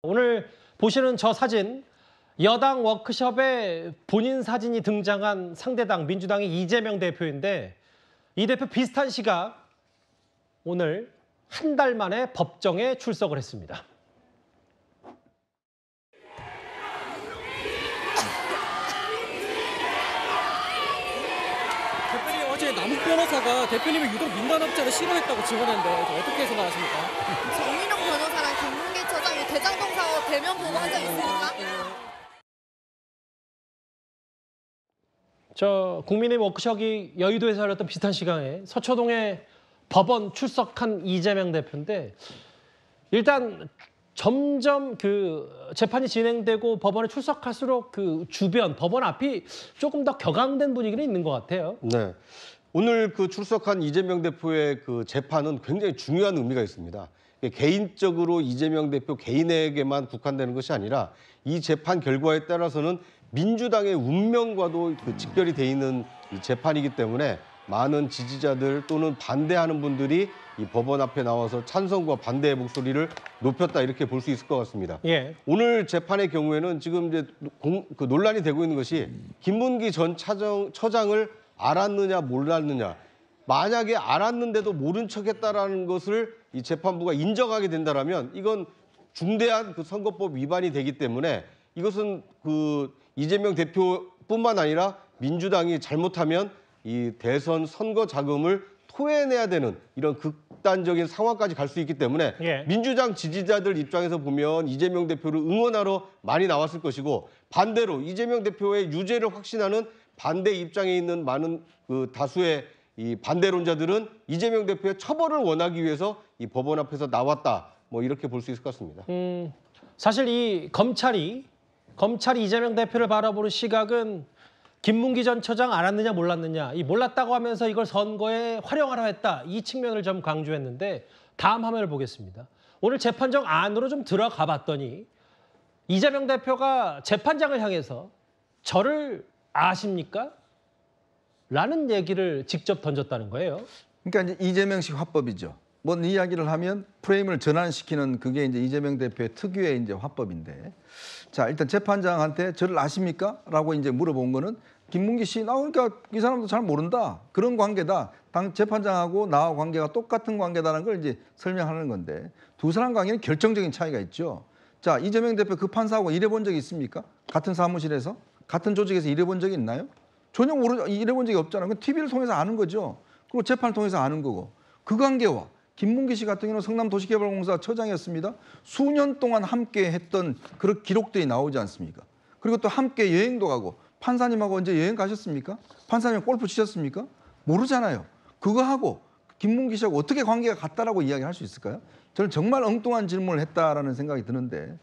오늘 보시는 저 사진, 여당 워크숍에 본인 사진이 등장한 상대당 민주당의 이재명 대표인데 이 대표 비슷한 시각 오늘 한 달 만에 법정에 출석을 했습니다. 대표님 어제 남욱 변호사가 대표님이 유독 민간업자를 싫어했다고 증언했는데 어떻게 생각하십니까? 정민용 변호사랑 김문기 처장이 대장동 사업 대면 보고한 적 있습니까? 저 국민의힘 워크숍이 여의도에서 열렸던 비슷한 시간에 서초동에 법원 출석한 이재명 대표인데 일단 점점 그 재판이 진행되고 법원에 출석할수록 그 주변 법원 앞이 조금 더 격앙된 분위기는 있는 것 같아요. 네. 오늘 그 출석한 이재명 대표의 그 재판은 굉장히 중요한 의미가 있습니다. 개인적으로 이재명 대표 개인에게만 국한되는 것이 아니라 이 재판 결과에 따라서는 민주당의 운명과도 그 직결이 돼 있는 이 재판이기 때문에 많은 지지자들 또는 반대하는 분들이 이 법원 앞에 나와서 찬성과 반대의 목소리를 높였다 이렇게 볼 수 있을 것 같습니다. 예. 오늘 재판의 경우에는 지금 이제 그 논란이 되고 있는 것이 김문기 전 처장을 알았느냐 몰랐느냐. 만약에 알았는데도 모른 척했다라는 것을 이 재판부가 인정하게 된다라면 이건 중대한 그 선거법 위반이 되기 때문에 이것은 그 이재명 대표뿐만 아니라 민주당이 잘못하면 이 대선 선거 자금을 토해내야 되는 이런 극단적인 상황까지 갈 수 있기 때문에 예. 민주당 지지자들 입장에서 보면 이재명 대표를 응원하러 많이 나왔을 것이고 반대로 이재명 대표의 유죄를 확신하는 반대 입장에 있는 많은 그 다수의 이 반대론자들은 이재명 대표의 처벌을 원하기 위해서 이 법원 앞에서 나왔다. 뭐 이렇게 볼 수 있을 것 같습니다. 사실 이 검찰이 이재명 대표를 바라보는 시각은 김문기 전 처장 알았느냐 몰랐느냐, 이 몰랐다고 하면서 이걸 선거에 활용하려 했다. 이 측면을 좀 강조했는데 다음 화면을 보겠습니다. 오늘 재판정 안으로 좀 들어가 봤더니 이재명 대표가 재판장을 향해서 저를 아십니까? 라는 얘기를 직접 던졌다는 거예요. 그러니까 이제 이재명식 화법이죠. 뭔 이야기를 하면 프레임을 전환시키는 그게 이제 이재명 대표의 특유의 이제 화법인데, 자 일단 재판장한테 저를 아십니까? 라고 이제 물어본 거는 김문기 씨, 나 그러니까 이 사람도 잘 모른다. 그런 관계다. 당 재판장하고 나와 관계가 똑같은 관계다라는 걸 이제 설명하는 건데 두 사람 관계는 결정적인 차이가 있죠. 자 이재명 대표 그 판사하고 일해본 적이 있습니까? 같은 사무실에서 같은 조직에서 일해본 적이 있나요? 전혀 일해본 적이 없잖아요. 그건 TV를 통해서 아는 거죠. 그리고 재판을 통해서 아는 거고 그 관계와 김문기 씨 같은 경우는 성남도시개발공사 처장이었습니다. 수년 동안 함께 했던 그런 기록들이 나오지 않습니까? 그리고 또 함께 여행도 가고 판사님하고 언제 여행 가셨습니까? 판사님 골프 치셨습니까? 모르잖아요. 그거하고 김문기 씨하고 어떻게 관계가 같다라고 이야기할 수 있을까요? 저는 정말 엉뚱한 질문을 했다라는 생각이 드는데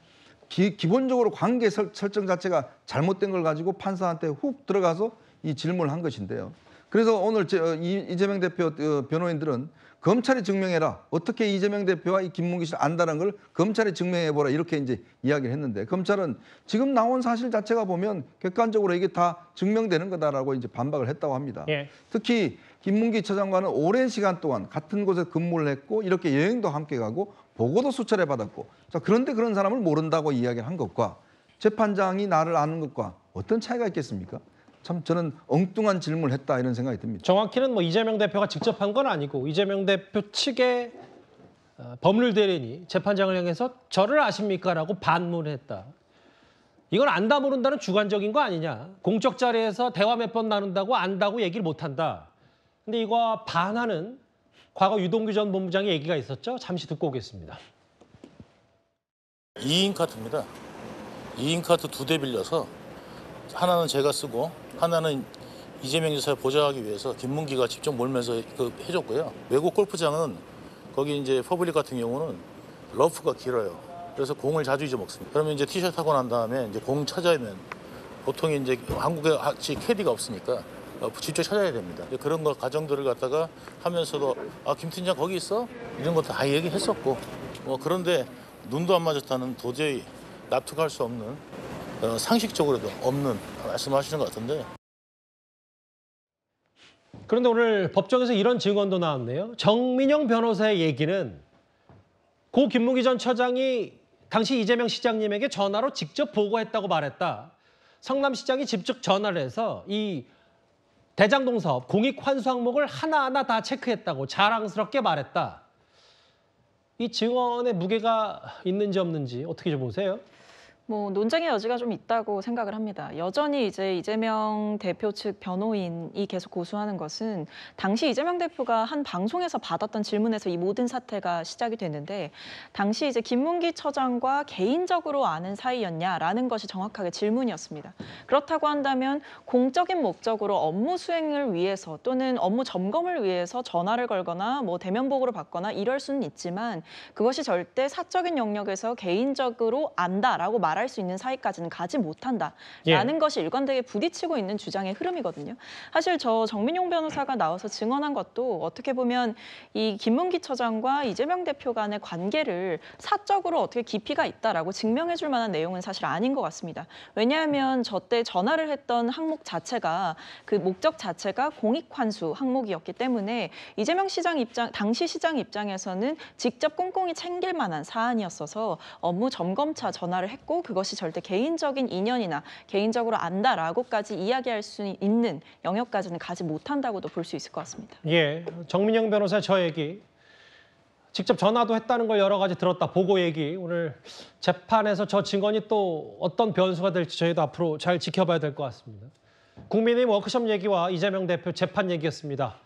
기본적으로 관계 설정 자체가 잘못된 걸 가지고 판사한테 훅 들어가서 이 질문을 한 것인데요. 그래서 오늘 이재명 대표 변호인들은 검찰이 증명해라. 어떻게 이재명 대표와 이 김문기 씨를 안다는 걸 검찰이 증명해보라. 이렇게 이제 이야기를 했는데 검찰은 지금 나온 사실 자체가 보면 객관적으로 이게 다 증명되는 거다라고 이제 반박을 했다고 합니다. 예. 특히 김문기 처장과는 오랜 시간 동안 같은 곳에 근무를 했고 이렇게 여행도 함께 가고 보고도 수차례 받았고 자 그런데 그런 사람을 모른다고 이야기를 한 것과 재판장이 나를 아는 것과 어떤 차이가 있겠습니까? 참 저는 엉뚱한 질문을 했다 이런 생각이 듭니다. 정확히는 뭐 이재명 대표가 직접 한 건 아니고 이재명 대표 측의 법률 대리인이 재판장을 향해서 저를 아십니까? 라고 반문을 했다. 이건 안다 모른다는 주관적인 거 아니냐. 공적 자리에서 대화 몇 번 나눈다고 안다고 얘기를 못한다. 근데 이거와 반하는 과거 유동규 전 본부장의 얘기가 있었죠. 잠시 듣고 오겠습니다. 2인 카트입니다. 2인 카트 2대 빌려서 하나는 제가 쓰고 하나는 이재명 지사를 보좌하기 위해서 김문기가 직접 몰면서 해줬고요. 외국 골프장은 거기 이제 퍼블릭 같은 경우는 러프가 길어요. 그래서 공을 자주 잊어먹습니다. 그러면 이제 티셔츠 하고 난 다음에 이제 공 찾아야면 보통 이제 한국에 같이 캐디가 없으니까 직접 찾아야 됩니다. 그런 거 과정들을 갖다가 하면서도 김 팀장 거기 있어? 이런 것도 다 얘기했었고 그런데 눈도 안 맞았다는 도저히 납득할 수 없는 상식적으로도 없는 말씀하시는 것 같은데. 그런데 오늘 법정에서 이런 증언도 나왔네요. 정민영 변호사의 얘기는 고 김문기 전 처장이 당시 이재명 시장님에게 전화로 직접 보고했다고 말했다. 성남시장이 직접 전화를 해서 이 대장동 사업 공익 환수 항목을 하나하나 다 체크했다고 자랑스럽게 말했다. 이 증언에 무게가 있는지 없는지 어떻게 좀 보세요? 뭐 논쟁의 여지가 좀 있다고 생각을 합니다. 여전히 이제 이재명 대표 측 변호인이 계속 고수하는 것은 당시 이재명 대표가 한 방송에서 받았던 질문에서 이 모든 사태가 시작이 됐는데 당시 이제 김문기 처장과 개인적으로 아는 사이였냐라는 것이 정확하게 질문이었습니다. 그렇다고 한다면 공적인 목적으로 업무 수행을 위해서 또는 업무 점검을 위해서 전화를 걸거나 뭐 대면 보고를 받거나 이럴 수는 있지만 그것이 절대 사적인 영역에서 개인적으로 안다라고 말할 수 있는 사이까지는 가지 못한다라는 것이 일관되게 부딪히고 있는 주장의 흐름이거든요. 사실 저 정민용 변호사가 나와서 증언한 것도 어떻게 보면 이 김문기 처장과 이재명 대표 간의 관계를 사적으로 어떻게 깊이가 있다라고 증명해 줄 만한 내용은 사실 아닌 것 같습니다. 왜냐하면 저 때 전화를 했던 항목 자체가 그 목적 자체가 공익환수 항목이었기 때문에 이재명 시장 입장, 당시 시장 입장에서는 직접 꼼꼼히 챙길 만한 사안이었어서 업무 점검차 전화를 했고 그것이 절대 개인적인 인연이나 개인적으로 안다라고까지 이야기할 수 있는 영역까지는 가지 못한다고도 볼 수 있을 것 같습니다. 예, 정민영 변호사의 저 얘기, 직접 전화도 했다는 걸 여러 가지 들었다, 보고 얘기. 오늘 재판에서 저 증언이 또 어떤 변수가 될지 저희도 앞으로 잘 지켜봐야 될 것 같습니다. 국민의힘 워크숍 얘기와 이재명 대표 재판 얘기였습니다.